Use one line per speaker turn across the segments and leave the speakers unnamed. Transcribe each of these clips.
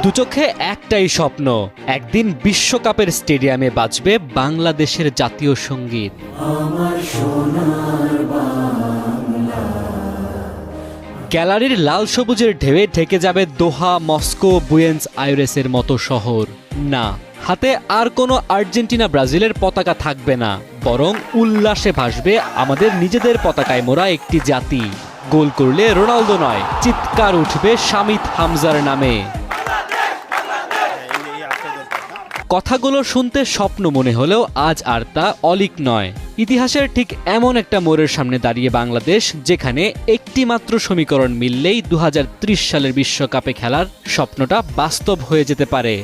দুচোখে একটাই স্বপ্ন, একদিন বিশ্বকাপের স্টেডিয়ামে বাজবে বাংলাদেশের জাতীয় সঙ্গীত। গ্যালারির লাল সবুজের ঢেউয়ে ঢেকে যাবে দোহা, মস্কো, বুয়েন্স আইরেসের মতো শহর। না, হাতে আর কোনো আর্জেন্টিনা ব্রাজিলের পতাকা থাকবে না, বরং উল্লাসে ভাসবে আমাদের নিজেদের পতাকায় মোড়া একটি জাতি। গোল করলে রোনালদো নয়, চিৎকার উঠবে শামিত হামজার নামে। কথাগুলো শুনতে স্বপ্ন মনে হলেও আজ আর তা অলীক নয়। ইতিহাসের ঠিক এমন একটা মোড়ের সামনে দাঁড়িয়ে বাংলাদেশ, যেখানে একটি মাত্র সমীকরণ মিললেই 2030 সালের বিশ্বকাপে খেলার স্বপ্নটা বাস্তব হয়ে যেতে পারে।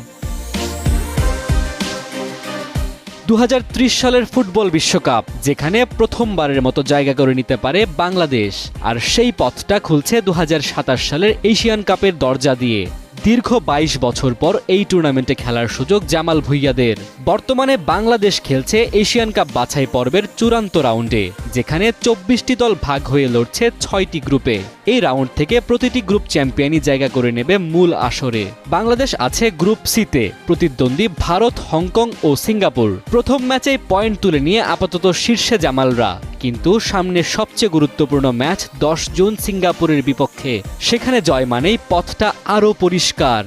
2030 সালের ফুটবল বিশ্বকাপ, যেখানে প্রথমবারের মতো জায়গা করে নিতে পারে বাংলাদেশ। আর সেই পথটা খুলছে 2027 সালের এশিয়ান কাপের দরজা দিয়ে। দীর্ঘ 22 বছর পর এই টুর্নামেন্টে খেলার সুযোগ জামাল ভুঁইয়াদের। বর্তমানে বাংলাদেশ খেলছে এশিয়ান কাপ বাছাই পর্বের চূড়ান্ত রাউন্ডে, যেখানে 24টি দল ভাগ হয়ে লড়ছে 6টি গ্রুপে। এই রাউন্ড থেকে প্রতিটি গ্রুপ চ্যাম্পিয়নই জায়গা করে নেবে মূল আসরে। বাংলাদেশ আছে গ্রুপ সিতে, প্রতিদ্বন্দ্বী ভারত, হংকং ও সিঙ্গাপুর। প্রথম ম্যাচেই পয়েন্ট তুলে নিয়ে আপাতত শীর্ষে জামালরা, কিন্তু সামনে সবচেয়ে গুরুত্বপূর্ণ ম্যাচ 10 জুন সিঙ্গাপুরের বিপক্ষে। সেখানে জয় মানেই পথটা আরও পরিষ্কার।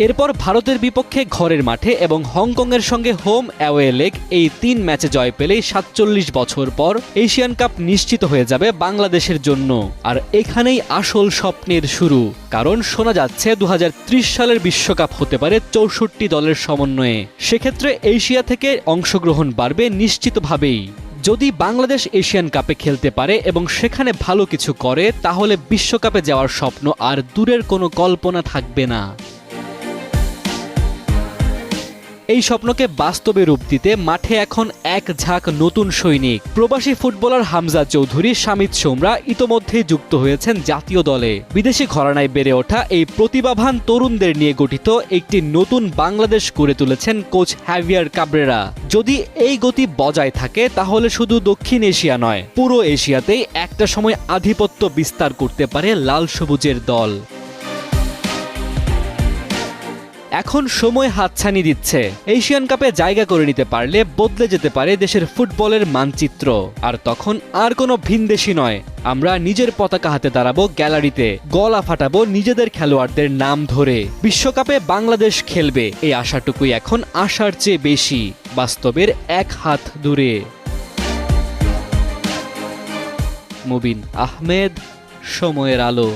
এরপর ভারতের বিপক্ষে ঘরের মাঠে এবং হংকংয়ের সঙ্গে হোম অ্যাওয়ে লেগ, এই 3 ম্যাচে জয় পেলেই 47 বছর পর এশিয়ান কাপ নিশ্চিত হয়ে যাবে বাংলাদেশের জন্য। আর এখানেই আসল স্বপ্নের শুরু, কারণ শোনা যাচ্ছে 2030 সালের বিশ্বকাপ হতে পারে 64 দলের সমন্বয়ে। সেক্ষেত্রে এশিয়া থেকে অংশগ্রহণ বাড়বে নিশ্চিতভাবেই। যদি বাংলাদেশ এশিয়ান কাপে খেলতে পারে এবং সেখানে ভালো কিছু করে, তাহলে বিশ্বকাপে যাওয়ার স্বপ্ন আর দূরের কোনো কল্পনা থাকবে না। এই স্বপ্নকে বাস্তবে রূপ দিতে মাঠে এখন এক ঝাঁক নতুন সৈনিক। প্রবাসী ফুটবলার হামজা চৌধুরী, শামিত সোমরা ইতোমধ্যেই যুক্ত হয়েছেন জাতীয় দলে। বিদেশি ঘরানায় বেড়ে ওঠা এই প্রতিভাবান তরুণদের নিয়ে গঠিত একটি নতুন বাংলাদেশ গড়ে তুলেছেন কোচ হ্যাভিয়ার কাব্রেরা। যদি এই গতি বজায় থাকে, তাহলে শুধু দক্ষিণ এশিয়া নয়, পুরো এশিয়াতেই একটা সময় আধিপত্য বিস্তার করতে পারে লাল সবুজের দল। এখন সময় হাতছানি দিচ্ছে। এশিয়ান কাপে জায়গা করে নিতে পারলে বদলে যেতে পারে দেশের ফুটবলের মানচিত্র। আর তখন আর কোনো ভিনদেশি নয়, আমরা নিজের পতাকা হাতে দাঁড়াবো গ্যালারিতে, গলা ফাটাবো নিজেদের খেলোয়াড়দের নাম ধরে। বিশ্বকাপে বাংলাদেশ খেলবে, এই আশাটুকুই এখন আশার চেয়ে বেশি, বাস্তবের এক হাত দূরে। মুবিন আহমেদ, সময়ের আলো।